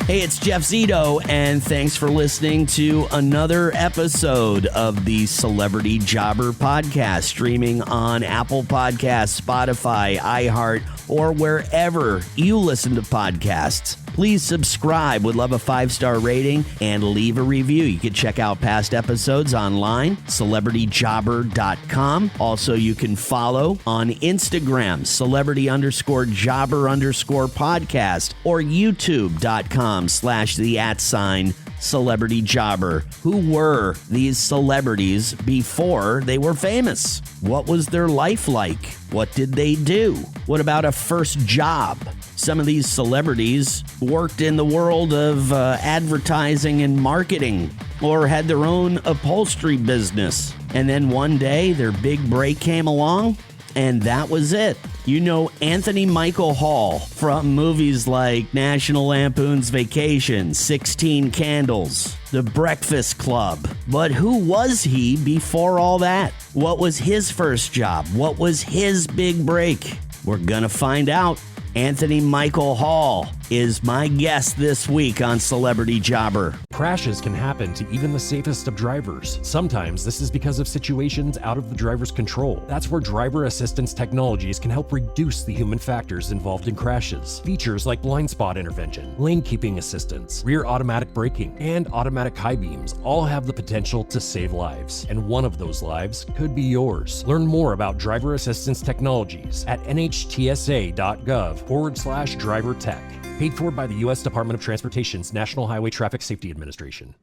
Hey, it's Jeff Zito, and thanks for listening to another episode of the Celebrity Jobber Podcast, streaming on Apple Podcasts, Spotify, iHeart, or wherever you listen to podcasts. Please subscribe. Would love a 5-star rating and leave a review. You can check out past episodes online, celebrityjobber.com. Also, you can follow on Instagram, celebrity_jobber_podcast, or youtube.com/the@celebrityjobber. Who were these celebrities before they were famous? What was their life like? What did they do? What about a first job? Some of these celebrities worked in the world of advertising and marketing, or had their own upholstery business. And then one day their big break came along, and that was it. You know Anthony Michael Hall from movies like National Lampoon's Vacation, 16 Candles, The Breakfast Club. But who was he before all that? What was his first job? What was his big break? We're gonna find out. Anthony Michael Hall is my guest this week on Celebrity Jobber. Crashes can happen to even the safest of drivers. Sometimes this is because of situations out of the driver's control. That's where driver assistance technologies can help reduce the human factors involved in crashes. Features like blind spot intervention, lane keeping assistance, rear automatic braking, and automatic high beams all have the potential to save lives. And one of those lives could be yours. Learn more about driver assistance technologies at nhtsa.gov/driver tech. Paid for by the U.S. Department of Transportation's National Highway Traffic Safety Administration.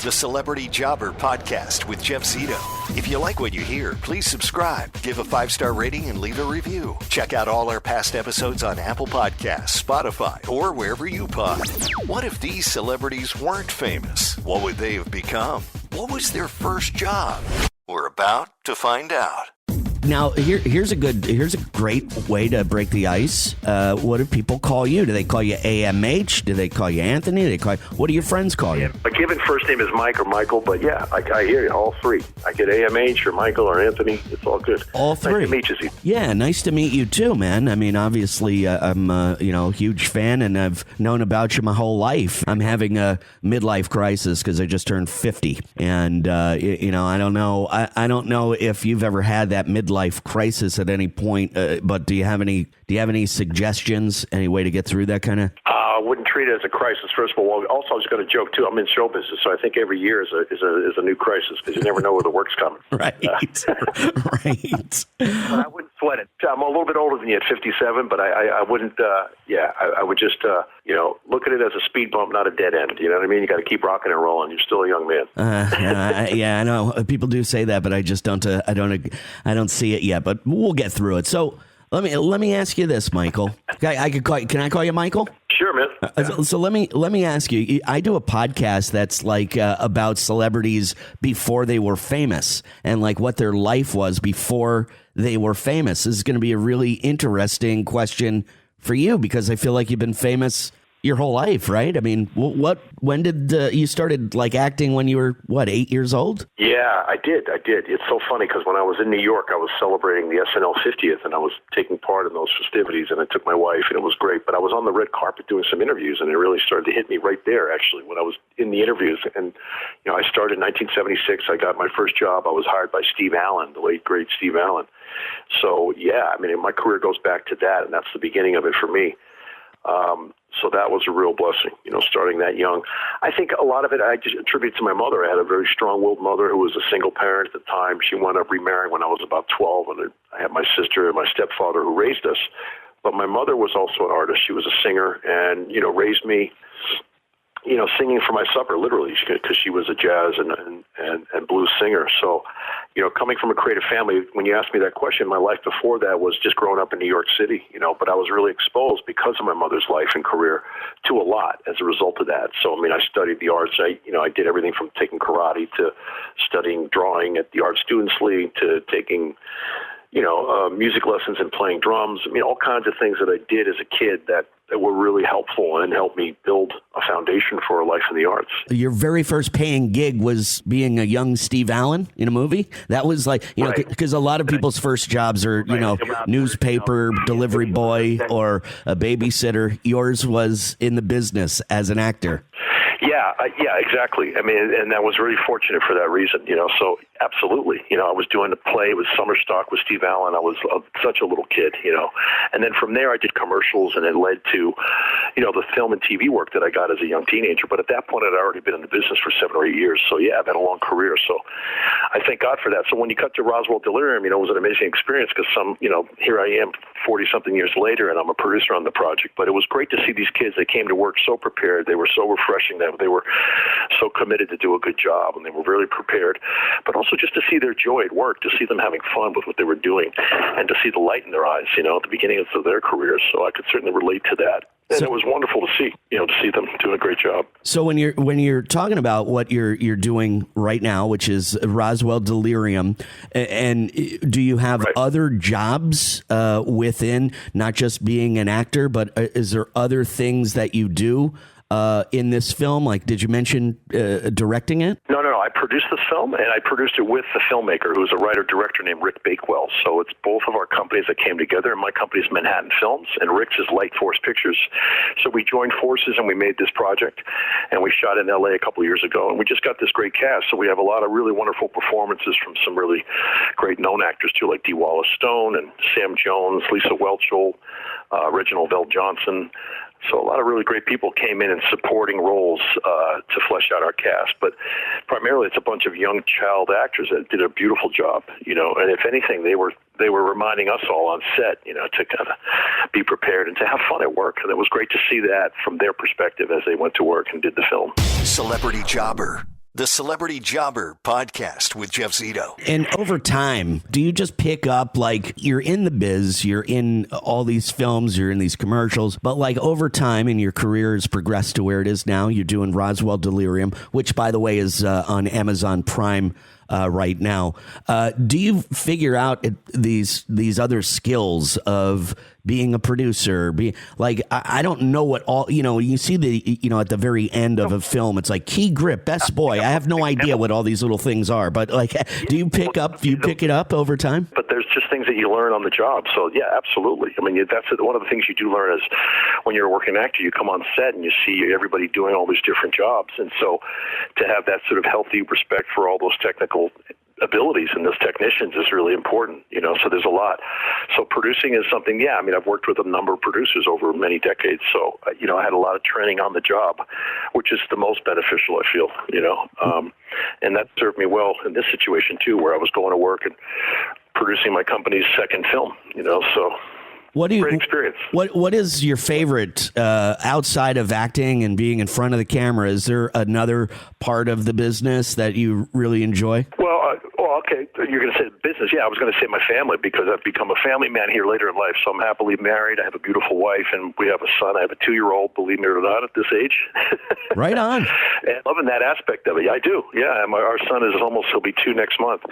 The Celebrity Jobber Podcast with Jeff Zito. If you like what you hear, please subscribe, give a 5-star rating, and leave a review. Check out all our past episodes on Apple Podcasts, Spotify, or wherever you pod. What if these celebrities weren't famous? What would they have become? What was their first job? We're about to find out. Now, here's a great way to break the ice. What do people call you? Do they call you AMH? Do they call you Anthony? What do your friends call you? My given first name is Mike or Michael, but yeah, I hear you, all three. I get AMH or Michael or Anthony. It's all good. All three. Nice to meet you, Steve. Yeah, nice to meet you too, man. I mean, obviously, I'm a huge fan, and I've known about you my whole life. I'm having a midlife crisis because I just turned 50, and I don't know. I don't know if you've ever had that midlife crisis at any point, but do you have any suggestions, any way to get through that kind of? I wouldn't treat it as a crisis, first of all. Also, I was going to joke, too. I'm in show business, so I think every year is a new crisis because you never know where the work's coming. Right. Right. But I wouldn't sweat it. I'm a little bit older than you at 57, but I wouldn't, I would just, look at it as a speed bump, not a dead end. You know what I mean? You got to keep rocking and rolling. You're still a young man. I know. People do say that, but I just don't, I don't see it yet, but we'll get through it. So let me ask you this, Michael. Can I call you Michael? Sure, man. So let me ask you. I do a podcast that's like about celebrities before they were famous and like what their life was before they were famous. This is going to be a really interesting question for you because I feel like you've been famous your whole life, right? I mean, when did you started like acting when you were 8 years old? Yeah, I did. It's so funny because when I was in New York, I was celebrating the SNL 50th, and I was taking part in those festivities, and I took my wife, and it was great. But I was on the red carpet doing some interviews, and it really started to hit me right there, actually, when I was in the interviews. And I started in 1976. I got my first job. I was hired by Steve Allen, the late great Steve Allen. So yeah, I mean, my career goes back to that, and that's the beginning of it for me. So that was a real blessing, starting that young. I think a lot of it I just attribute to my mother. I had a very strong-willed mother who was a single parent at the time. She wound up remarrying when I was about 12, and I had my sister and my stepfather who raised us. But my mother was also an artist. She was a singer and, raised me, singing for my supper, literally, because she was a jazz and blues singer. So, coming from a creative family, when you asked me that question, my life before that was just growing up in New York City, but I was really exposed because of my mother's life and career to a lot as a result of that. So, I studied the arts. I did everything from taking karate to studying drawing at the Art Students League to taking, music lessons and playing drums. All kinds of things that I did as a kid that that were really helpful and helped me build a foundation for a life in the arts. Your very first paying gig was being a young Steve Allen in a movie. That was like, you know, because a lot of people's first jobs are, you know, newspaper delivery boy or a babysitter. Yours was in the business as an actor. Yeah, exactly. I mean, and I was really fortunate for that reason, you know, so absolutely. You know, I was doing a play with Summer Stock with Steve Allen. I was such a little kid, you know, and then from there I did commercials, and it led to, you know, the film and TV work that I got as a young teenager. But at that point, I'd already been in the business for 7 or 8 years. So yeah, I've had a long career. So I thank God for that. So when you cut to Roswell Delirium, you know, it was an amazing experience because here I am 40 something years later, and I'm a producer on the project. But it was great to see these kids. They came to work so prepared. They were so refreshing. That they were so committed to do a good job, and they were really prepared. But also just to see their joy at work, to see them having fun with what they were doing, and to see the light in their eyes, you know, at the beginning of their careers. So I could certainly relate to that. And it was wonderful to see, you know, to see them doing a great job. So when you're talking about what you're doing right now, which is Roswell Delirium, and do you have other jobs within, not just being an actor, but is there other things that you do in this film? Like, did you mention directing it? No. I produced this film, and I produced it with the filmmaker, who's a writer-director named Rick Bakewell. So it's both of our companies that came together, and my company's Manhattan Films, and Rick's is Light Force Pictures. So we joined forces, and we made this project, and we shot in L.A. a couple of years ago, and we just got this great cast. So we have a lot of really wonderful performances from some really great known actors, too, like Dee Wallace Stone and Sam Jones, Lisa Whelchel, Reginald Vell Johnson. So a lot of really great people came in supporting roles to flesh out our cast. But primarily it's a bunch of young child actors that did a beautiful job, you know. And if anything, they were reminding us all on set, you know, to kind of be prepared and to have fun at work. And it was great to see that from their perspective as they went to work and did the film. Celebrity Jobber. The Celebrity Jobber Podcast with Jeff Zito. And over time, do you just pick up, like, you're in the biz, you're in all these films, you're in these commercials, but like over time and your career has progressed to where it is now, you're doing Roswell Delirium, which, by the way, is on Amazon Prime right now. Do you figure out these other skills of being a producer, I don't know what all, you know, you see at the very end of a film, it's like key grip, best boy. I have no idea what all these little things are, but like, do you pick it up over time? But there's just things that you learn on the job. So yeah, absolutely. I mean, that's one of the things you do learn is when you're a working actor, you come on set and you see everybody doing all these different jobs. And so to have that sort of healthy respect for all those technical abilities and those technicians is really important, you know, so there's a lot. So producing is something, I mean, I've worked with a number of producers over many decades, so, you know, I had a lot of training on the job, which is the most beneficial, I feel, you know, and that served me well in this situation, too, where I was going to work and producing my company's second film, you know, so... Great experience. What is your favorite outside of acting and being in front of the camera? Is there another part of the business that you really enjoy? Well, okay, you're going to say business. Yeah, I was going to say my family, because I've become a family man here later in life. So I'm happily married. I have a beautiful wife, and we have a son. I have a 2-year-old, believe me or not, at this age. Right on. And loving that aspect of it. I do. Yeah, and our son he'll be 2 next month.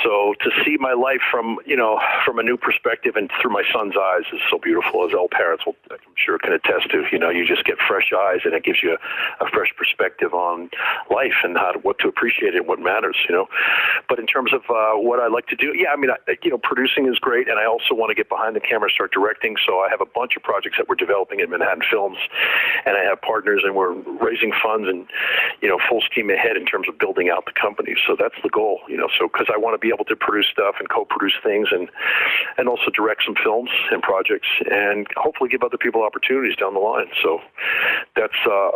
So to see my life from a new perspective and through my son's eyes is so beautiful, as all parents will, I'm sure, can attest to. You know, you just get fresh eyes, and it gives you a fresh perspective on life and what to appreciate and what matters, you know. But in terms of what I like to do, I mean, producing is great, and I also want to get behind the camera and start directing. So I have a bunch of projects that we're developing at Manhattan Films, and I have partners, and we're raising funds and, you know, full steam ahead in terms of building out the company. So that's the goal, you know, so because I want to be able to produce stuff and co-produce things and also direct some films and projects and hopefully give other people opportunities down the line. So that's a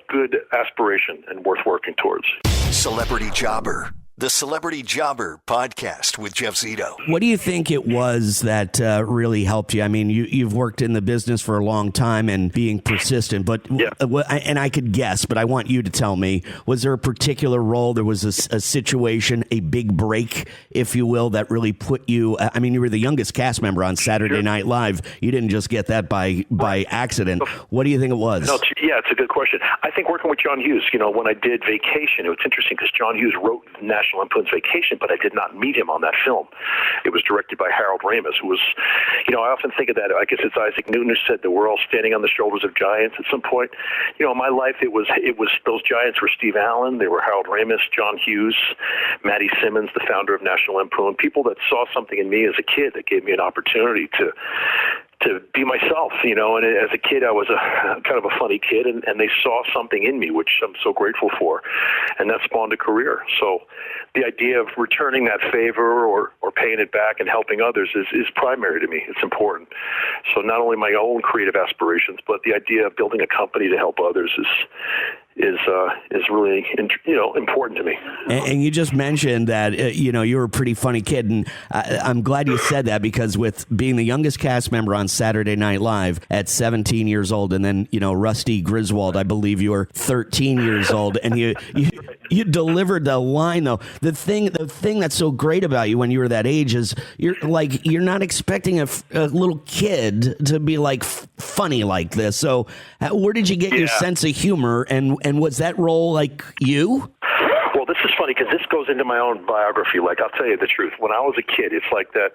good aspiration and worth working towards. Celebrity Jobber. The Celebrity Jobber Podcast with Jeff Zito. What do you think it was that really helped you? I mean, you've worked in the business for a long time and being persistent, but and I could guess, but I want you to tell me, was there a particular role, there was a situation, a big break, if you will, that really put you, I mean, you were the youngest cast member on Saturday Night Live. You didn't just get that by accident. What do you think it was? No, it's a good question. I think working with John Hughes, you know, when I did Vacation, it was interesting because John Hughes wrote National National Lampoon's Vacation, but I did not meet him on that film. It was directed by Harold Ramis, who was, I often think of that. I guess it's Isaac Newton who said that we're all standing on the shoulders of giants at some point. In my life, it was those giants were Steve Allen, they were Harold Ramis, John Hughes, Matty Simmons, the founder of National Lampoon, people that saw something in me as a kid that gave me an opportunity to be myself, and as a kid I was a kind of a funny kid, and they saw something in me, which I'm so grateful for, and that spawned a career. So the idea of returning that favor or paying it back and helping others is primary to me. It's important. So not only my own creative aspirations, but the idea of building a company to help others is really important to me. And you just mentioned that you were a pretty funny kid, and I'm glad you said that, because with being the youngest cast member on Saturday Night Live at 17 years old, and then Rusty Griswold, I believe you were 13 years old, and you delivered the line though. The thing that's so great about you when you were that age is you're not expecting a little kid to be like funny like this. So where did you get your sense of humor, and was that role like you? Well, this is funny because this goes into my own biography. Like, I'll tell you the truth. When I was a kid, it's like that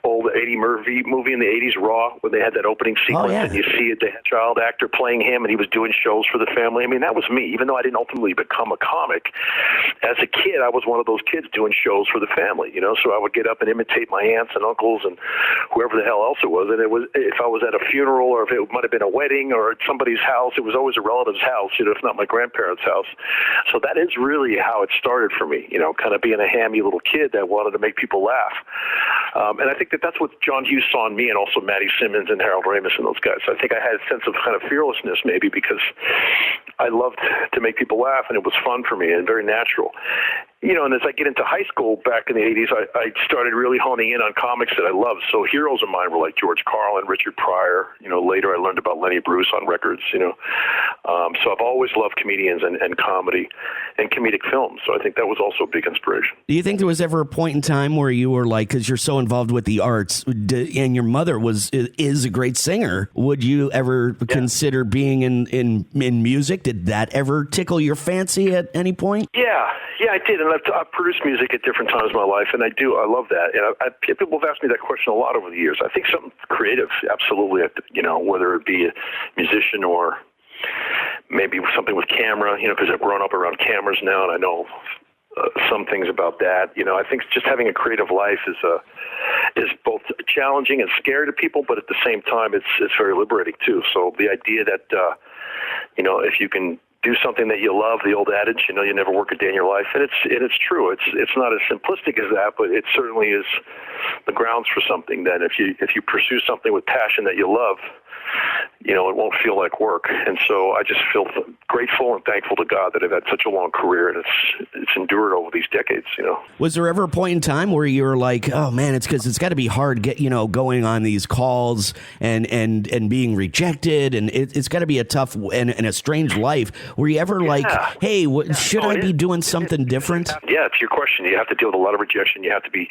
old Eddie Murphy movie in the 80s, Raw, where they had that opening sequence, and you see it, the child actor playing him, and he was doing shows for the family. I mean, that was me. Even though I didn't ultimately become a comic, as a kid, I was one of those kids doing shows for the family, So I would get up and imitate my aunts and uncles and whoever the hell else it was. And it was, if I was at a funeral or if it might have been a wedding or at somebody's house, it was always a relative's house, if not my grandparents' house. So that is really how it started for me, kind of being a hammy little kid that wanted to make people laugh. And I think that's what John Hughes saw in me, and also Matty Simmons and Harold Ramis and those guys. So I think I had a sense of kind of fearlessness maybe because I loved to make people laugh, and it was fun for me and very natural. And as I get into high school back in the 80s, I started really honing in on comics that I loved. So heroes of mine were like George Carlin, Richard Pryor. Later I learned about Lenny Bruce on records, So I've always loved comedians and comedy and comedic films. So I think that was also a big inspiration. Do you think there was ever a point in time where you were like, because you're so involved with the arts, and your mother is a great singer, would you ever consider being in music? Did that ever tickle your fancy at any point? Yeah, I did, and I've produced music at different times in my life, and I love that. And people have asked me that question a lot over the years. I think something creative, absolutely, whether it be a musician or maybe something with camera, because I've grown up around cameras now, and I know some things about that. I think just having a creative life is both challenging and scary to people, but at the same time, it's very liberating too. So the idea that if you can do something that you love, the old adage, you never work a day in your life, and it's true. It's not as simplistic as that, but it certainly is the grounds for something. That if you pursue something with passion that you love, it won't feel like work. And so I just feel grateful and thankful to God that I've had such a long career, and it's endured over these decades. Was there ever a point in time where you were like, oh man, it's because it's got to be hard going on these calls and being rejected, and it's got to be a tough and a strange life. Were you ever like, hey, should I be doing something different? Yeah, it's your question. You have to deal with a lot of rejection. You have to be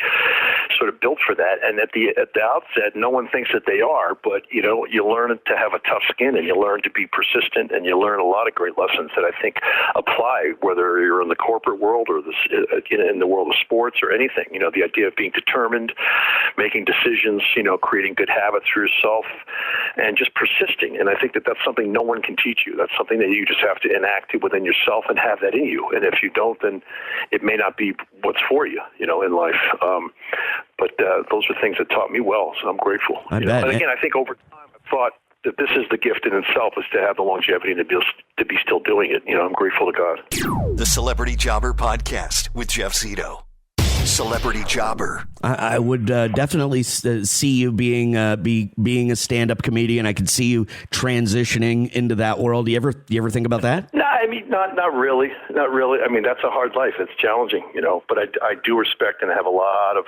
sort of built for that. And at the outset, no one thinks that they are, but you learn to have a tough skin, and you learn to be persistent, and you learn a lot of great lessons that I think apply whether you're in the corporate world or in the world of sports or anything. The idea of being determined, making decisions, creating good habits for yourself, and just persisting. And I think that's something no one can teach you. That's something that you just have to enact within yourself and have that in you. And if you don't, then it may not be what's for you, in life. But those are things that taught me well, so I'm grateful. I bet. And again, I think over time I've thought that this is the gift in itself, is to have the longevity and to be still doing it. I'm grateful to God. The Celebrity Jobber Podcast with Jeff Zito. Celebrity Jobber. I would definitely see you being a stand-up comedian. I could see you transitioning into that world. Do you ever think about that? No, I mean, not really. Not really. I mean, that's a hard life. It's challenging, but I do respect and have a lot of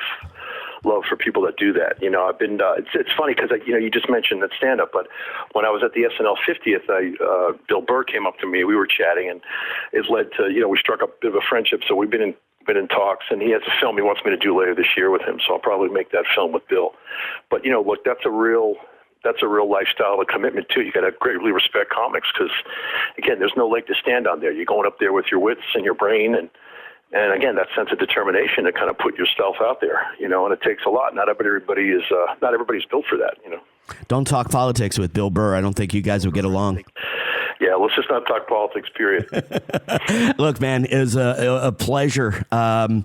love for people that do that. I've been, it's funny because, you just mentioned that stand-up, but when I was at the SNL 50th, Bill Burr came up to me. We were chatting, and it led to, we struck up a bit of a friendship. So we've been in talks, and he has a film he wants me to do later this year with him. So I'll probably make that film with Bill. But, look, that's a real lifestyle, a commitment too. You got to greatly respect comics because, again, there's no leg to stand on there. You're going up there with your wits and your brain, and And again, that sense of determination to kind of put yourself out there, and it takes a lot. Not everybody's built for that, Don't talk politics with Bill Burr. I don't think you guys will get along. Yeah, let's just not talk politics, period. Look, man, it was a pleasure. And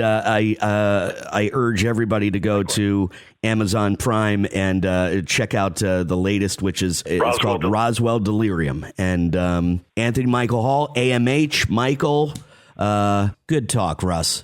I urge everybody to go to Amazon Prime and check out the latest, which is it's called Roswell Delirium. And Anthony Michael Hall, AMH, Michael. Good talk, Russ.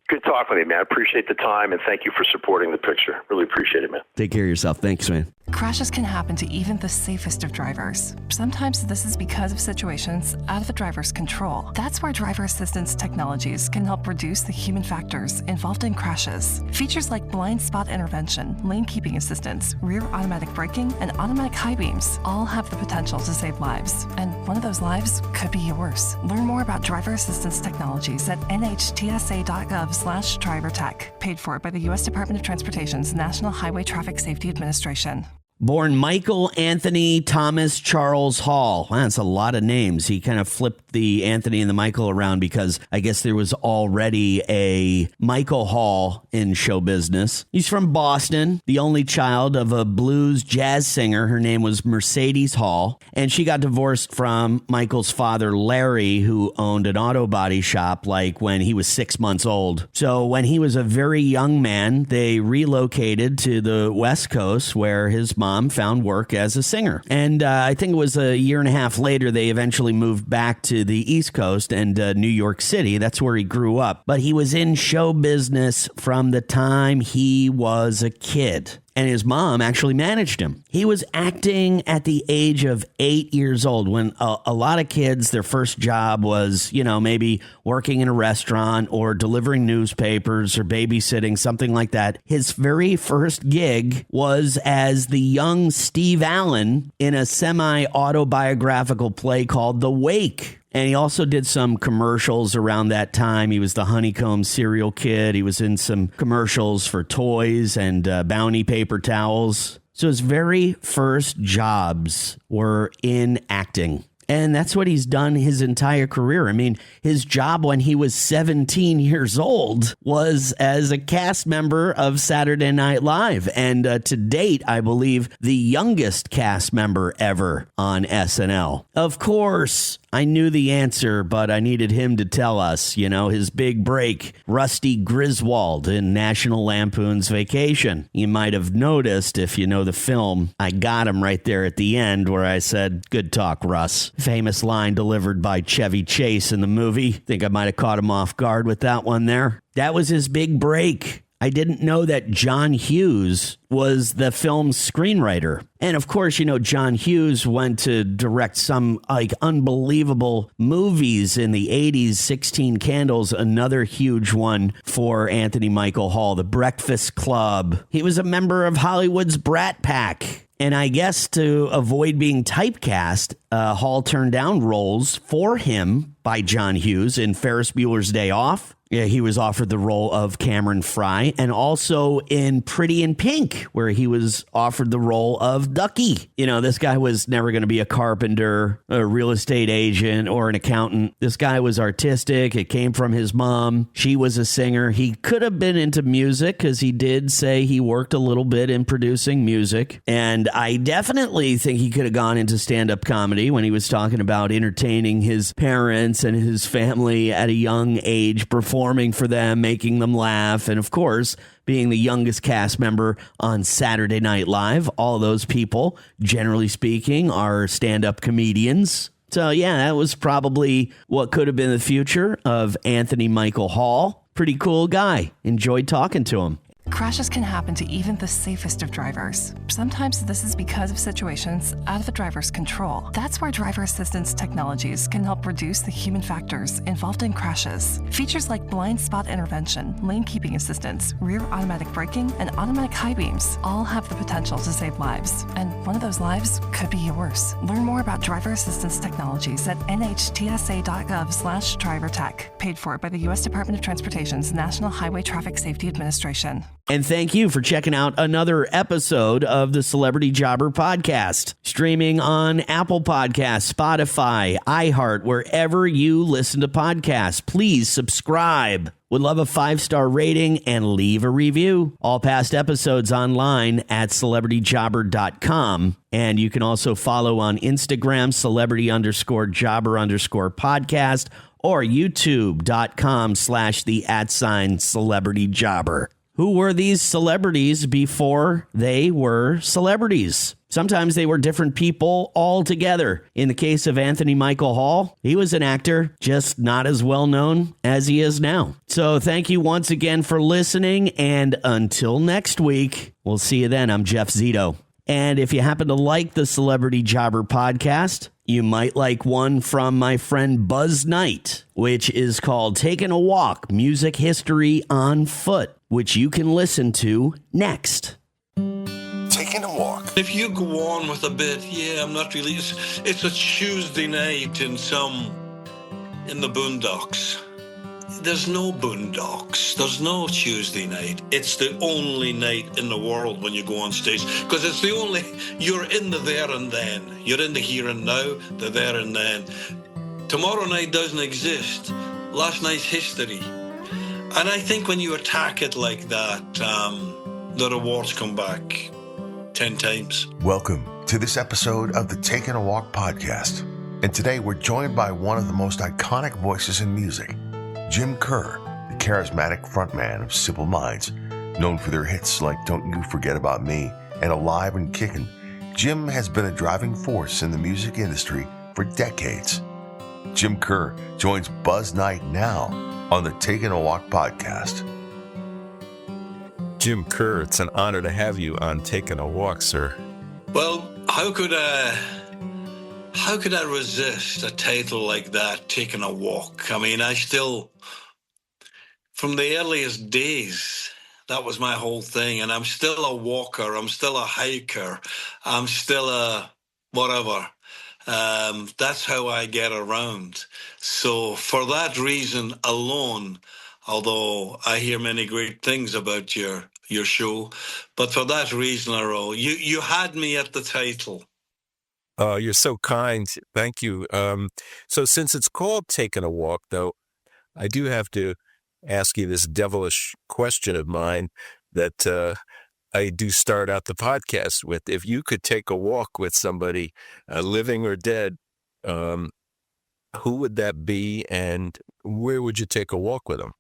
Good talk with you, man. I appreciate the time, and thank you for supporting the picture. Really appreciate it, man. Take care of yourself. Thanks, man. Crashes can happen to even the safest of drivers. Sometimes this is because of situations out of the driver's control. That's where driver assistance technologies can help reduce the human factors involved in crashes. Features like blind spot intervention, lane keeping assistance, rear automatic braking, and automatic high beams all have the potential to save lives. And one of those lives could be yours. Learn more about driver assistance technologies at nhtsa.gov/drivertech. Paid for by the U.S. Department of Transportation's National Highway Traffic Safety Administration. Born Michael Anthony Thomas Charles Hall. Wow, that's a lot of names. He kind of flipped the Anthony and the Michael around because I guess there was already a Michael Hall in show business. He's from Boston, the only child of a blues jazz singer. Her name was Mercedes Hall, and she got divorced from Michael's father, Larry, who owned an auto body shop like when he was 6 months old. So when he was a very young man, they relocated to the West Coast where his mom found work as a singer. And I think it was a year and a half later, they eventually moved back to the East Coast and New York City. That's where he grew up. But he was in show business from the time he was a kid. And his mom actually managed him. He was acting at the age of 8 years old when a lot of kids, their first job was, maybe working in a restaurant or delivering newspapers or babysitting, something like that. His very first gig was as the young Steve Allen in a semi-autobiographical play called The Wake. And he also did some commercials around that time. He was the Honeycomb cereal kid. He was in some commercials for toys and Bounty paper towels. So his very first jobs were in acting. And that's what he's done his entire career. I mean, his job when he was 17 years old was as a cast member of Saturday Night Live. And to date, I believe the youngest cast member ever on SNL. Of course, I knew the answer, but I needed him to tell us, his big break, Rusty Griswold in National Lampoon's Vacation. You might have noticed, if you know the film, I got him right there at the end where I said, good talk, Russ. Famous line delivered by Chevy Chase in the movie. Think I might have caught him off guard with that one there. That was his big break. I didn't know that John Hughes was the film's screenwriter. And of course, John Hughes went to direct some unbelievable movies in the 80s. 16 Candles, another huge one for Anthony Michael Hall. The Breakfast Club. He was a member of Hollywood's Brat Pack. And I guess to avoid being typecast, Hall turned down roles for him by John Hughes in Ferris Bueller's Day Off. Yeah, he was offered the role of Cameron Fry, and also in Pretty in Pink, where he was offered the role of Ducky. This guy was never going to be a carpenter, a real estate agent, or an accountant. This guy was artistic. It came from his mom. She was a singer. He could have been into music because he did say he worked a little bit in producing music. And I definitely think he could have gone into stand-up comedy when he was talking about entertaining his parents and his family at a young age, performing for them, making them laugh, and of course, being the youngest cast member on Saturday Night Live. All those people, generally speaking, are stand-up comedians. So yeah, that was probably what could have been the future of Anthony Michael Hall. Pretty cool guy. Enjoyed talking to him. Crashes can happen to even the safest of drivers. Sometimes this is because of situations out of the driver's control. That's where driver assistance technologies can help reduce the human factors involved in crashes. Features like blind spot intervention, lane keeping assistance, rear automatic braking, and automatic high beams all have the potential to save lives. And one of those lives could be yours. Learn more about driver assistance technologies at nhtsa.gov/drivertech. Paid for by the U.S. Department of Transportation's National Highway Traffic Safety Administration. And thank you for checking out another episode of the Celebrity Jobber Podcast, streaming on Apple Podcasts, Spotify, iHeart, wherever you listen to podcasts. Please subscribe. Would love a 5-star rating and leave a review. All past episodes online at celebrityjobber.com. And you can also follow on Instagram, celebrity_jobber_podcast, or youtube.com/the@celebrityjobber. Who were these celebrities before they were celebrities? Sometimes they were different people altogether. In the case of Anthony Michael Hall, he was an actor, just not as well known as he is now. So thank you once again for listening, and until next week, we'll see you then. I'm Jeff Zito. And if you happen to like the Celebrity Jobber Podcast, you might like one from my friend Buzz Knight, which is called Taking a Walk, Music History on Foot, which you can listen to next. Taking a walk. If you go on with a bit, I'm not really. It's a Tuesday night in the boondocks. There's no boondocks. There's no Tuesday night. It's the only night in the world when you go on stage, because it's the only. You're in the there and then. You're in the here and now, the there and then. Tomorrow night doesn't exist. Last night's history. And I think when you attack it like that, the rewards come back 10 times. Welcome to this episode of the Taking a Walk podcast. And today we're joined by one of the most iconic voices in music, Jim Kerr, the charismatic frontman of Simple Minds, known for their hits like Don't You Forget About Me and Alive and Kickin'. Jim has been a driving force in the music industry for decades. Jim Kerr joins Buzz Knight now on the Taking a Walk podcast. Jim Kerr, it's an honor to have you on Taking a Walk, sir. Well, how could I resist a title like that, Taking a Walk? I mean, I still, from the earliest days, that was my whole thing. And I'm still a walker. I'm still a hiker. I'm still a whatever. That's how I get around. So for that reason alone, although I hear many great things about your show, but for that reason alone, you had me at the title. Oh, you're so kind. Thank you. So since it's called Taking a Walk, though, I do have to ask you this devilish question of mine that I do start out the podcast with. If you could take a walk with somebody, living or dead, who would that be, and where would you take a walk with them?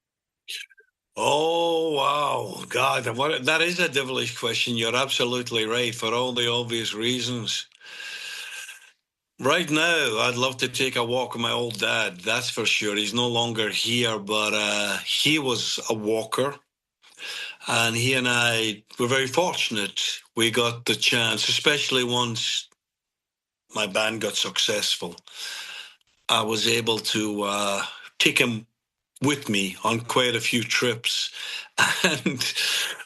Oh, wow. God, that is a devilish question. You're absolutely right, for all the obvious reasons. Right now, I'd love to take a walk with my old dad, that's for sure. He's no longer here, but he was a walker. And he and I were very fortunate. We got the chance, especially once my band got successful. I was able to take him with me on quite a few trips. And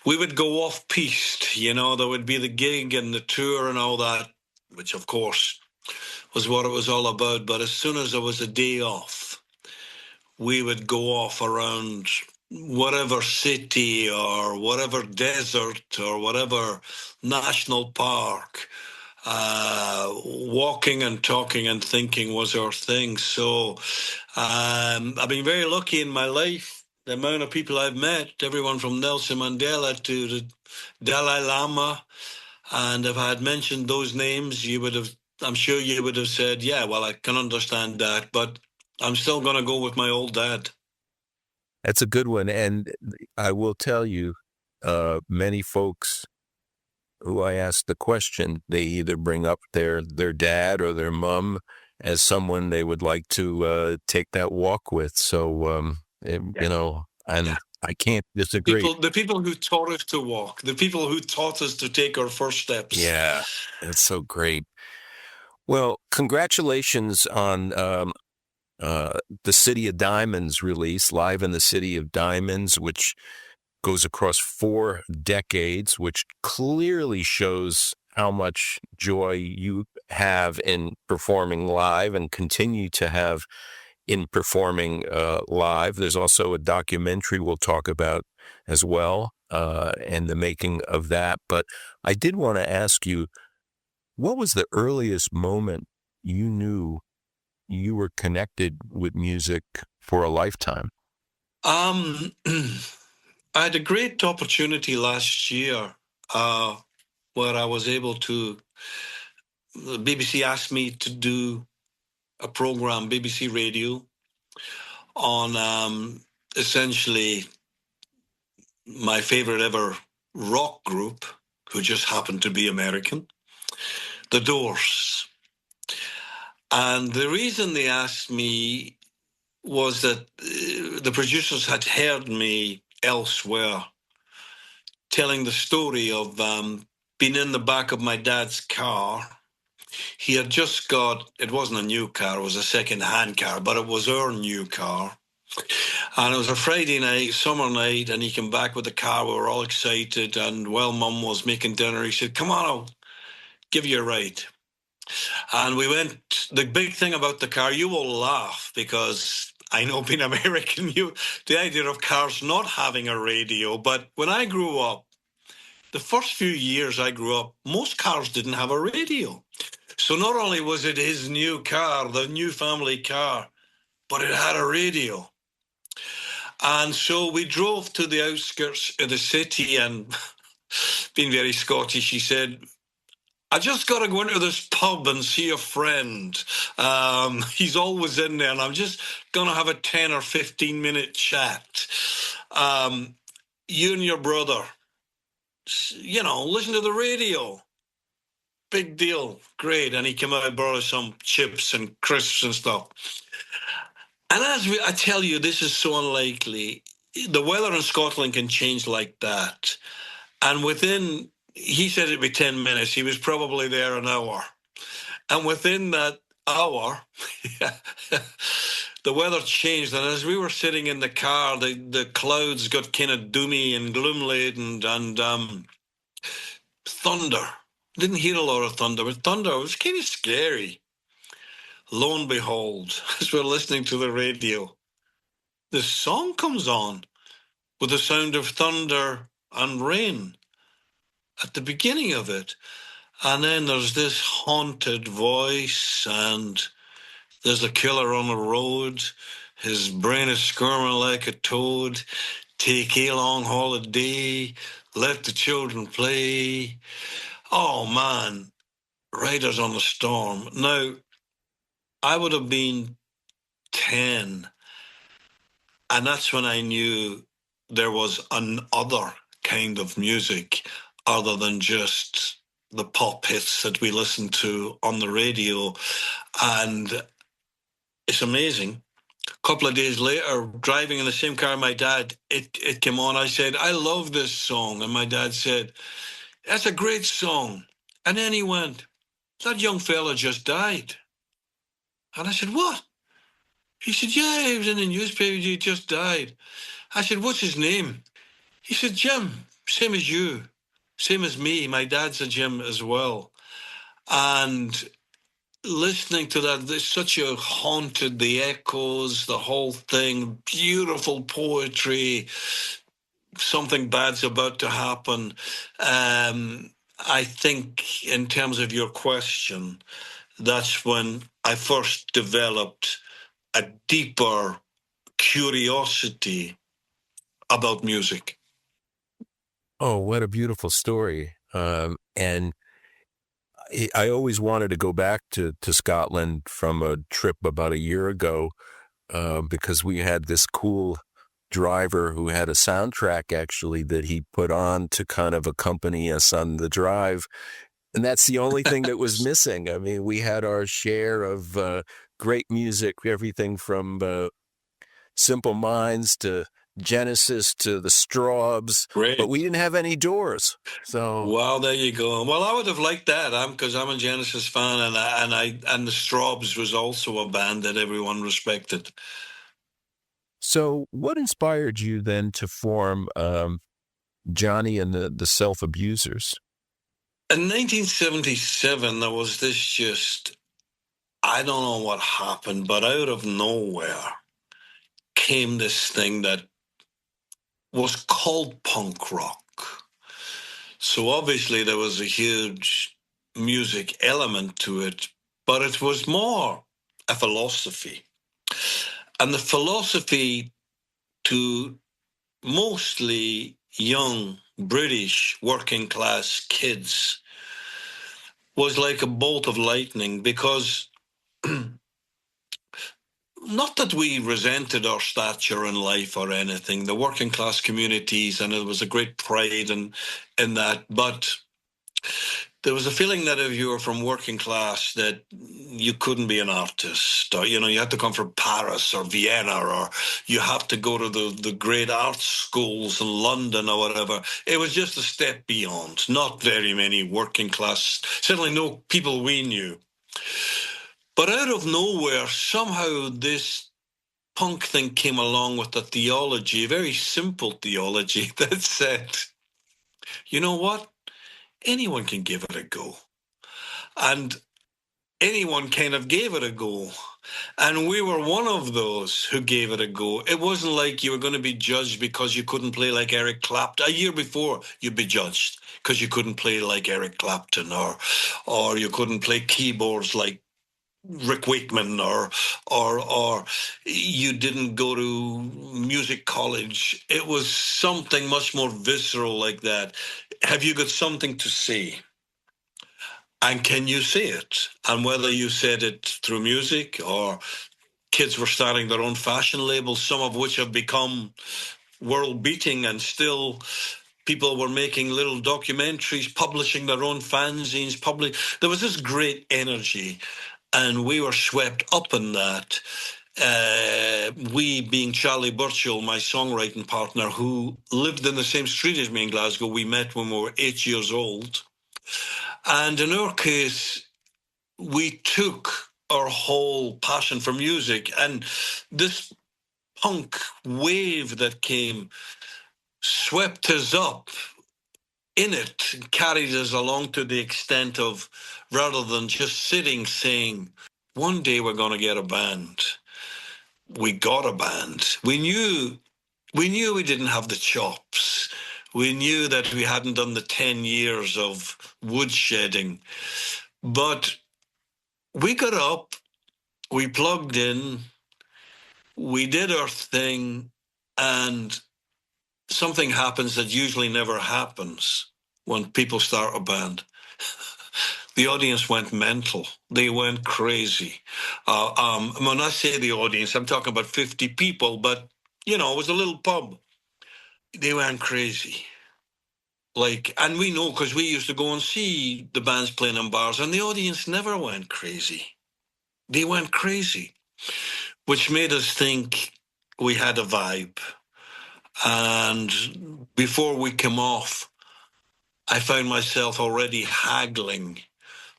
we would go off-piste, there would be the gig and the tour and all that, which of course was what it was all about. But as soon as there was a day off, we would go off around whatever city or whatever desert or whatever national park. Walking and talking and thinking was our thing. So I've been very lucky in my life. The amount of people I've met, everyone from Nelson Mandela to the Dalai Lama. And if I had mentioned those names, I'm sure you would have said, yeah, well, I can understand that, but I'm still going to go with my old dad. That's a good one. And I will tell you, many folks who I ask the question, they either bring up their dad or their mom as someone they would like to take that walk with. So, and I can't disagree. The people who taught us to walk, the people who taught us to take our first steps. Yeah, that's so great. Well, congratulations on the City of Diamonds release, Live in the City of Diamonds, which goes across 4 decades, which clearly shows how much joy you have in performing live and continue to have in performing live. There's also a documentary we'll talk about as well. and the making of that. But I did want to ask you, what was the earliest moment you knew you were connected with music for a lifetime? I had a great opportunity last year where I was able to. The BBC asked me to do a program, BBC Radio, on essentially my favorite ever rock group, who just happened to be American, The Doors. And the reason they asked me was that the producers had heard me elsewhere telling the story of being in the back of my dad's car. He had just got, it wasn't a new car, it was a second-hand car, but it was our new car. And it was a Friday night, summer night, and he came back with the car. We were all excited, and while Mum was making dinner, he said, "Come on, I'll give you a ride." And we went. The big thing about the car, you will laugh, because I know being American, the idea of cars not having a radio. But when I grew up, the first few years I grew up, most cars didn't have a radio. So not only was it his new car, the new family car, but it had a radio. And so we drove to the outskirts of the city, and being very Scottish, he said, "I just got to go into this pub and see a friend. He's always in there, and I'm just going to have a 10 or 15-minute chat. You and your brother, listen to the radio." Big deal. Great. And he came out and brought us some chips and crisps and stuff. And I tell you, this is so unlikely. The weather in Scotland can change like that. And he said it'd be 10 minutes. He was probably there an hour. And within that hour, the weather changed. And as we were sitting in the car, the clouds got kind of doomy and gloom-laden, and thunder. Didn't hear a lot of thunder, but thunder was kind of scary. Lo and behold, as we're listening to the radio, the song comes on with the sound of thunder and rain at the beginning of it. And then there's this haunted voice, and there's a killer on the road. His brain is squirming like a toad. Take a long holiday, let the children play. Oh, man, Riders on the Storm. Now, I would have been 10, and that's when I knew there was another kind of music other than just the pop hits that we listened to on the radio. And it's amazing. A couple of days later, driving in the same car my dad, it came on. I said, "I love this song." And my dad said, "That's a great song." And then he went, "That young fella just died." And I said, "What?" He said, "Yeah, he was in the newspaper. He just died." I said, "What's his name?" He said, "Jim, same as you, same as me. My dad's a Jim as well." And listening to that, there's such a haunted, the echoes, the whole thing, beautiful poetry, something bad's about to happen. I think in terms of your question, that's when I first developed a deeper curiosity about music. Oh, what a beautiful story. And I always wanted to go back to Scotland from a trip about a year ago, because we had this cool driver who had a soundtrack actually that he put on to kind of accompany us on the drive. And that's the only thing that was missing. I mean, we had our share of great music, everything from Simple Minds to Genesis to the Strawbs, Great. but we didn't have any Doors. So, well, there you go. Well, I would have liked that, because I'm a Genesis fan, and the Strawbs was also a band that everyone respected. So what inspired you then to form Johnny and the Self-Abusers? In 1977, there was this I don't know what happened, but out of nowhere came this thing that was called punk rock. So obviously there was a huge music element to it, but it was more a philosophy. And the philosophy to mostly young British working class kids was like a bolt of lightning, because not that we resented our stature in life or anything, the working class communities, and it was a great pride in that, but there was a feeling that if you were from working class, that you couldn't be an artist, or, you had to come from Paris or Vienna, or you have to go to the great art schools in London or whatever. It was just a step beyond. Not very many working class, certainly no people we knew. But out of nowhere, somehow this punk thing came along with a theology, a very simple theology that said, you know what? Anyone can give it a go. And anyone kind of gave it a go. And we were one of those who gave it a go. It wasn't like you were going to be judged because you couldn't play like Eric Clapton. A year before, you'd be judged because you couldn't play like Eric Clapton, or you couldn't play keyboards like Rick Wakeman, or you didn't go to music college. It was something much more visceral like that. Have you got something to say? And can you say it? And whether you said it through music, or kids were starting their own fashion labels, some of which have become world-beating, and still people were making little documentaries, publishing their own fanzines. There was this great energy, and we were swept up in that. We, being Charlie Burchill, my songwriting partner, who lived in the same street as me in Glasgow, we met when we were 8 years old. And in our case, we took our whole passion for music, and this punk wave that came swept us up in it, carried us along to the extent of, rather than just sitting saying, one day we're going to get a band, we got a band. We knew we didn't have the chops. We knew that we hadn't done the 10 years of woodshedding. But we got up, we plugged in, we did our thing, and something happens that usually never happens when people start a band. The audience went mental. They went crazy. When I say the audience, I'm talking about 50 people, but, it was a little pub. They went crazy. And we know, because we used to go and see the bands playing in bars, and the audience never went crazy. They went crazy, which made us think we had a vibe. And before we came off, I found myself already haggling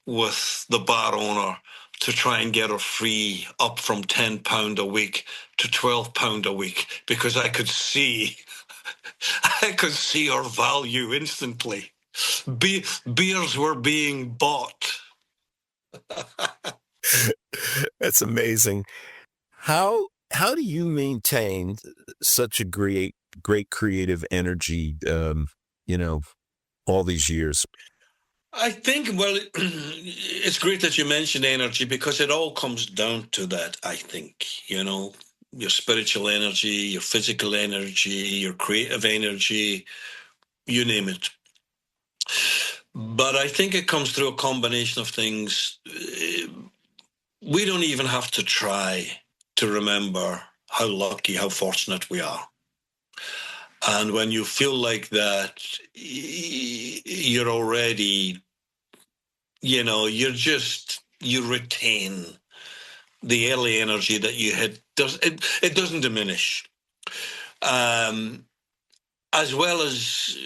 with the bar owner to try and get her free up from £10 a week to £12 a week, because I could see her value instantly. Beers were being bought. That's amazing. How do you maintain such a great creative energy, all these years? I think, well, it's great that you mentioned energy, because it all comes down to that, I think, your spiritual energy, your physical energy, your creative energy, you name it. But I think it comes through a combination of things. We don't even have to try to remember how lucky, how fortunate we are. And when you feel like that, you're already, you retain the early energy that you had. It doesn't diminish. As well as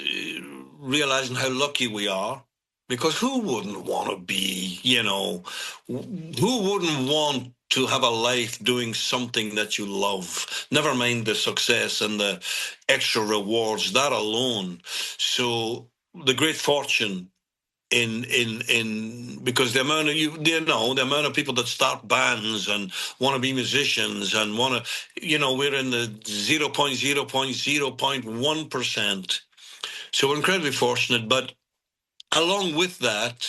realizing how lucky we are, because who wouldn't want to be, who wouldn't want to have a life doing something that you love, never mind the success and the extra rewards, that alone. So the great fortune because the amount of people that start bands and want to be musicians and want to, we're in the 0.0.0.1%. So we're incredibly fortunate, but along with that,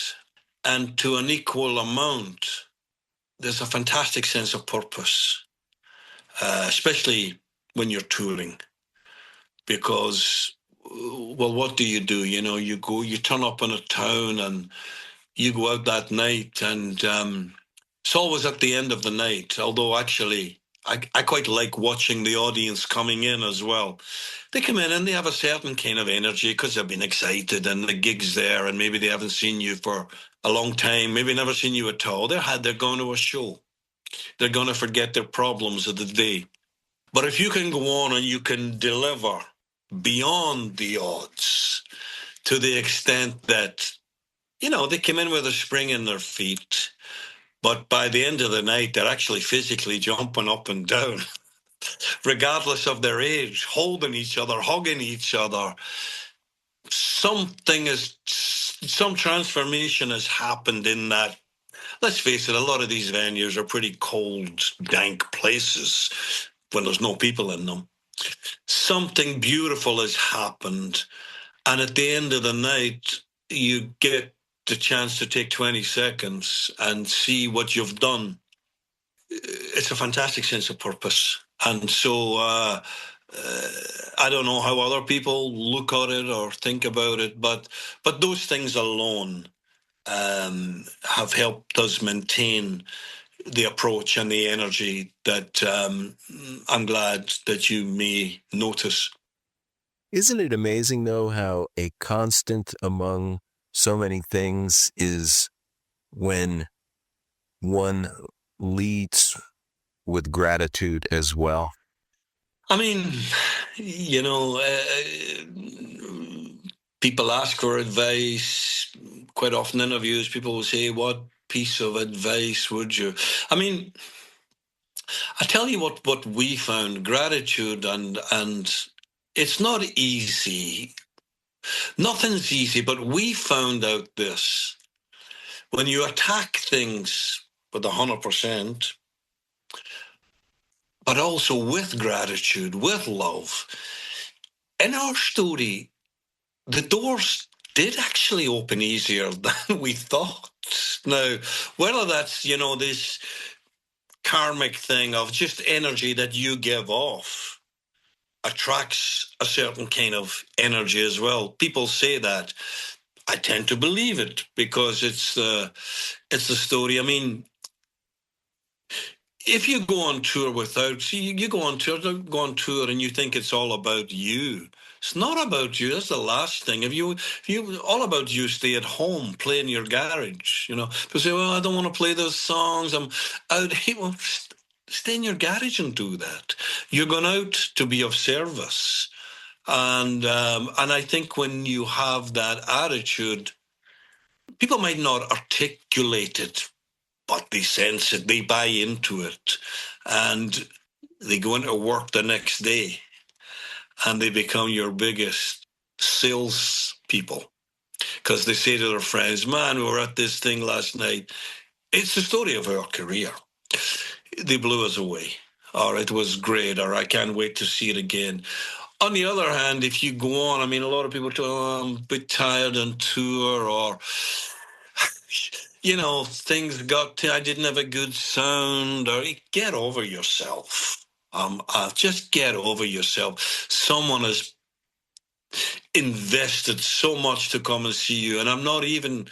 and to an equal amount, there's a fantastic sense of purpose, especially when you're touring. Because, well, what do? You know, you turn up in a town and you go out that night, and it's always at the end of the night, although actually I quite like watching the audience coming in as well. They come in and they have a certain kind of energy because they've been excited and the gig's there, and maybe they haven't seen you for a long time, maybe never seen you at all. They're going to a show. They're going to forget their problems of the day. But if you can go on and you can deliver beyond the odds to the extent that, you know, they come in with a spring in their feet, but by the end of the night, they're actually physically jumping up and down, regardless of their age, holding each other, hugging each other. Some transformation has happened in that. Let's face it, a lot of these venues are pretty cold, dank places when there's no people in them. Something beautiful has happened. And at the end of the night, you get the chance to take 20 seconds and see what you've done. It's a fantastic sense of purpose. And so I don't know how other people look at it or think about it, but those things alone have helped us maintain the approach and the energy that I'm glad that you may notice. Isn't it amazing, though, how a constant among so many things is when one leads with gratitude as well? I mean, you know, people ask for advice. Quite often in interviews, people will say, what piece of advice would you... I mean, I tell you what we found, gratitude, and it's not easy. Nothing's easy, but we found out this. When you attack things with 100%, but also with gratitude, with love, in our story, the doors did actually open easier than we thought. Now, whether that's, you know, this karmic thing of just energy that you give off attracts a certain kind of energy as well. People say that. I tend to believe it because it's the story. I mean, if you go on tour you go on tour and you think it's all about you. It's not about you. That's the last thing. If you all about you, stay at home, play in your garage. You know, people say, well, I don't want to play those songs. I'm out here. Well, stay in your garage and do that. You're going out to be of service. And I think when you have that attitude, people might not articulate it, but they sense it, they buy into it, and they go into work the next day and they become your biggest sales people because they say to their friends, man, we were at this thing last night. It's the story of our career. They blew us away, or it was great, or I can't wait to see it again. On the other hand, if you go on, I mean, a lot of people talk, oh, I'm a bit tired on tour, or, you know, I didn't have a good sound, or get over yourself. Just get over yourself. Someone has invested so much to come and see you, and I'm not even...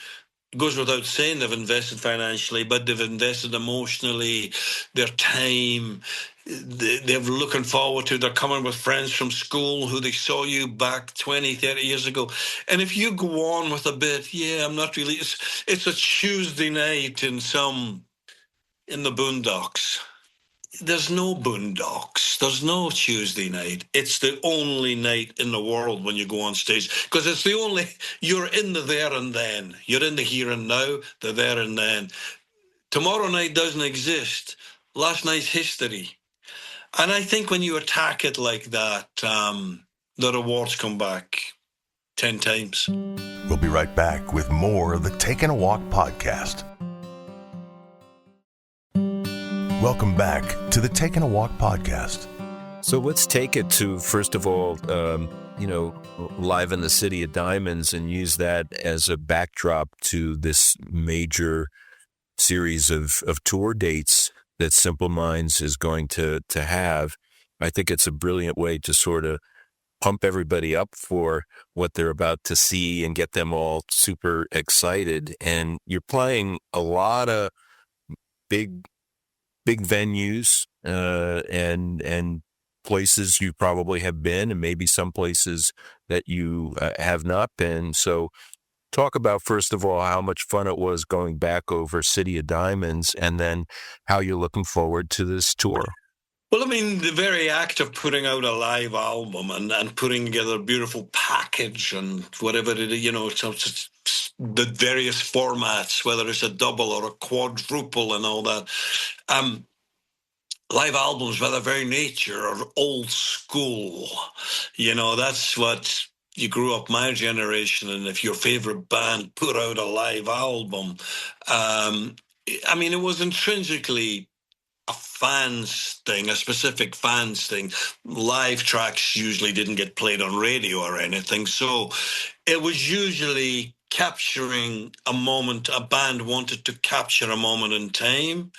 It goes without saying they've invested financially, but they've invested emotionally, their time. They're looking forward to, they're coming with friends from school who they saw you back 20, 30 years ago. And if you go on with a bit, I'm not really, it's a Tuesday night in the boondocks. There's no boondocks. There's no Tuesday night. It's the only night in the world when you go on stage, because it's the only, you're in the there and then. You're in the here and now, the there and then. Tomorrow night doesn't exist. Last night's history. And I think when you attack it like that, the rewards come back 10 times. We'll be right back with more of the Taking a Walk podcast. Welcome back to the Taking a Walk podcast. So let's take it to, first of all, Live in the City of Diamonds and use that as a backdrop to this major series of tour dates that Simple Minds is going to have. I think it's a brilliant way to sort of pump everybody up for what they're about to see and get them all super excited. And you're playing a lot of big venues and places you probably have been, and maybe some places that you have not been. So talk about, first of all, how much fun it was going back over City of Diamonds, and then how you're looking forward to this tour. Well, I mean, the very act of putting out a live album and putting together a beautiful package and whatever it is, so it's the various formats, whether it's a double or a quadruple and all that. Live albums, by their very nature, are old school. That's what you grew up, my generation, and if your favorite band put out a live album, it was intrinsically a fans thing, a specific fans thing. Live tracks usually didn't get played on radio or anything, so it was usually capturing a moment. A band wanted to capture a moment in time.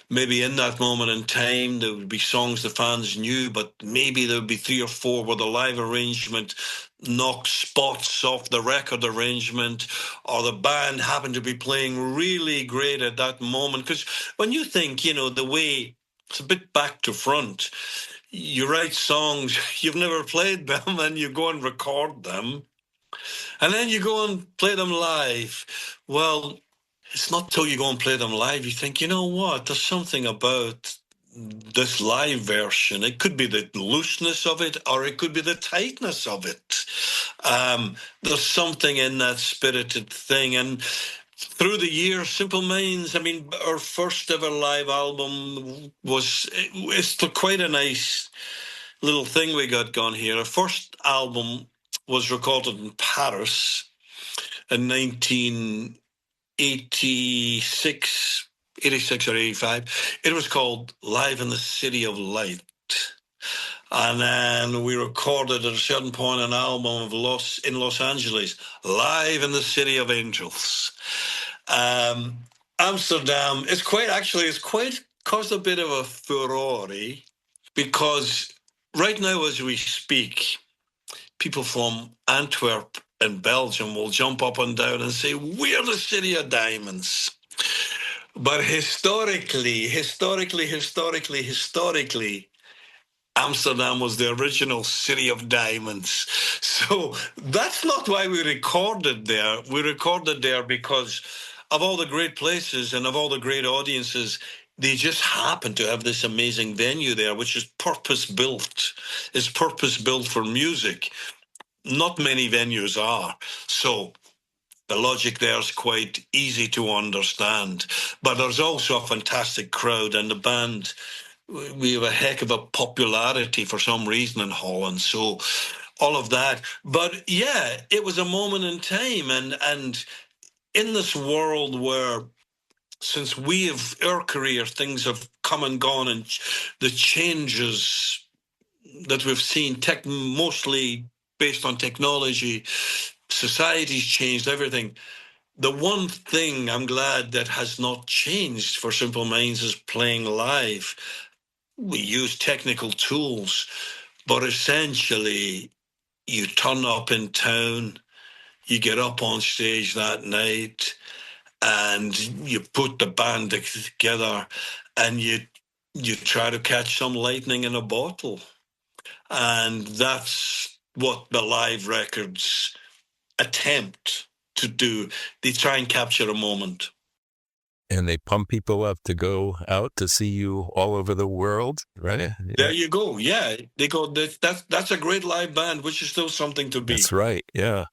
Maybe in that moment in time, there would be songs the fans knew, but maybe there would be 3 or 4 where the live arrangement knocked spots off the record arrangement, or the band happened to be playing really great at that moment. Because when you think, the way it's a bit back to front, you write songs, you've never played them, and you go and record them, and then you go and play them live. Well, it's not till you go and play them live, you think, you know what, there's something about this live version. It could be the looseness of it, or it could be the tightness of it. There's something in that spirited thing. And through the years, Simple Minds, our first ever live album it's quite a nice little thing we got going here. Our first album was recorded in Paris in 1986 or 85. It was called Live in the City of Light. And then we recorded at a certain point an album in Los Angeles, Live in the City of Angels. Amsterdam, it's quite caused a bit of a furore, because right now as we speak, people from Antwerp in Belgium will jump up and down and say, we're the City of Diamonds. But historically, Amsterdam was the original City of Diamonds. So that's not why we recorded there. We recorded there because of all the great places and of all the great audiences. They just happen to have this amazing venue there, which is purpose-built. It's purpose-built for music. Not many venues are. So the logic there is quite easy to understand. But there's also a fantastic crowd, and the band, we have a heck of a popularity for some reason in Holland. So all of that. But yeah, it was a moment in time. And in this world where, since we have our career, things have come and gone, and the changes that we've seen, mostly based on technology, society's changed everything. The one thing I'm glad that has not changed for Simple Minds is playing live. We use technical tools, but essentially you turn up in town, you get up on stage that night, and you put the band together, and you try to catch some lightning in a bottle. And that's what the live records attempt to do. They try and capture a moment. And they pump people up to go out to see you all over the world, right? Yeah. There you go. Yeah, they go. That's a great live band, which is still something to be. That's right. Yeah.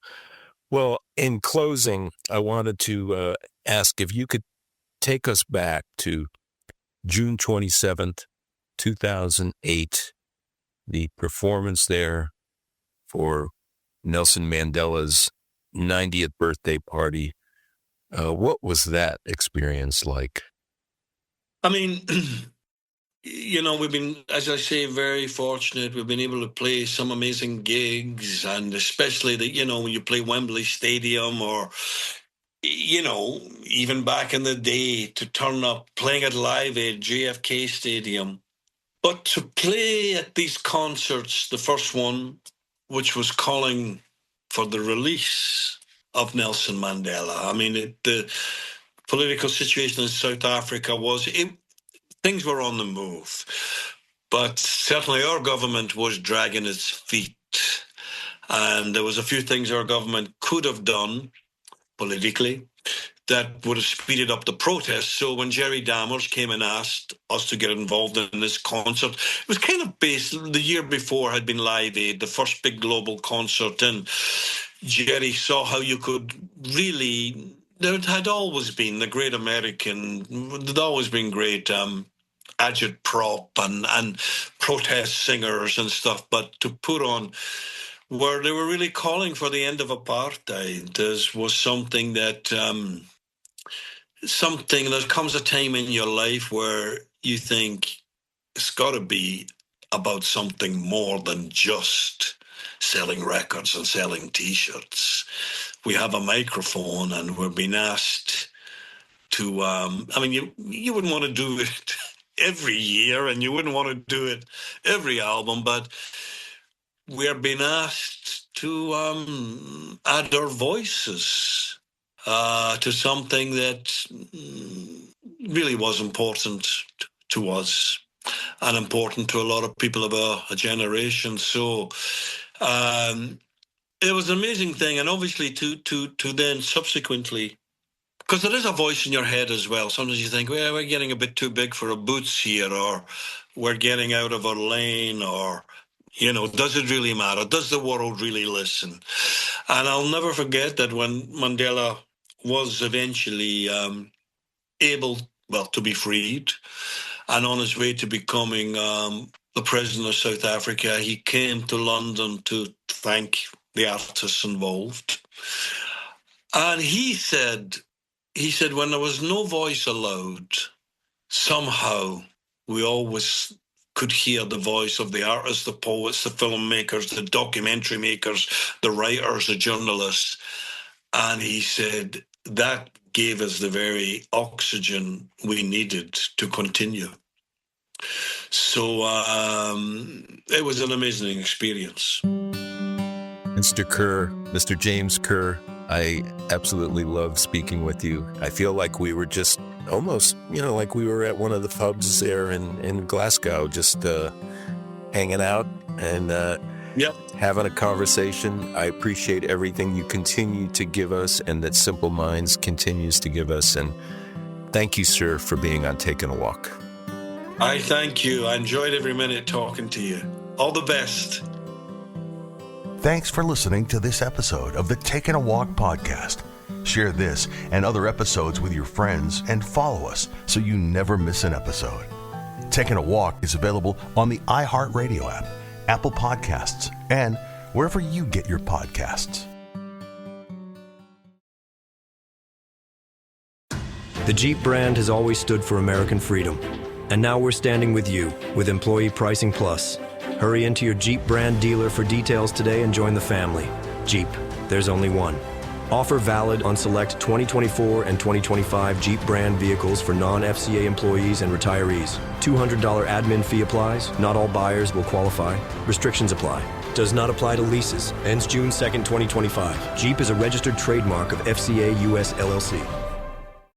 Well, in closing, I wanted to ask if you could take us back to June 27th, 2008, the performance there for Nelson Mandela's 90th birthday party. What was that experience like? we've been, as I say, very fortunate. We've been able to play some amazing gigs, and especially when you play Wembley Stadium or, even back in the day, to turn up playing at Live Aid, JFK Stadium. But to play at these concerts, the first one, which was calling for the release of Nelson Mandela. I mean, the political situation in South Africa things were on the move, but certainly our government was dragging its feet, and there was a few things our government could have done politically that would have speeded up the protests. So when Jerry Dammers came and asked us to get involved in this concert, it was kind of based, the year before had been Live Aid, the first big global concert, and Jerry saw how you could really, there had always been the great American, there'd always been great agitprop and protest singers and stuff, but to put on where they were really calling for the end of apartheid, there was something that, there comes a time in your life where you think it's got to be about something more than just selling records and selling T-shirts. We have a microphone and we're being asked to, you wouldn't want to do it every year and you wouldn't want to do it every album, but we're being asked to add our voices to something that really was important to us and important to a lot of people of a generation. So it was an amazing thing, and obviously to then subsequently, because there is a voice in your head as well. Sometimes you think, well, we're getting a bit too big for our boots here, or we're getting out of our lane, or, does it really matter? Does the world really listen? And I'll never forget that when Mandela was eventually able, to be freed and on his way to becoming the president of South Africa, he came to London to thank the artists involved. And he said, when there was no voice allowed, somehow we always could hear the voice of the artists, the poets, the filmmakers, the documentary makers, the writers, the journalists. And he said that gave us the very oxygen we needed to continue. So it was an amazing experience. Mr. Kerr, Mr. James Kerr, I absolutely love speaking with you. I feel like we were just almost, like we were at one of the pubs there in Glasgow, just hanging out and having a conversation. I appreciate everything you continue to give us and that Simple Minds continues to give us. And thank you, sir, for being on Taking a Walk. I thank you. I enjoyed every minute talking to you. All the best. Thanks for listening to this episode of the Taking a Walk podcast. Share this and other episodes with your friends and follow us so you never miss an episode. Taking a Walk is available on the iHeartRadio app, Apple Podcasts, and wherever you get your podcasts. The Jeep brand has always stood for American freedom. And now we're standing with you with Employee Pricing Plus. Hurry into your Jeep brand dealer for details today and join the family. Jeep, there's only one. Offer valid on select 2024 and 2025 Jeep brand vehicles for non-FCA employees and retirees. $200 admin fee applies. Not all buyers will qualify. Restrictions apply. Does not apply to leases. Ends June 2nd, 2025. Jeep is a registered trademark of FCA US LLC.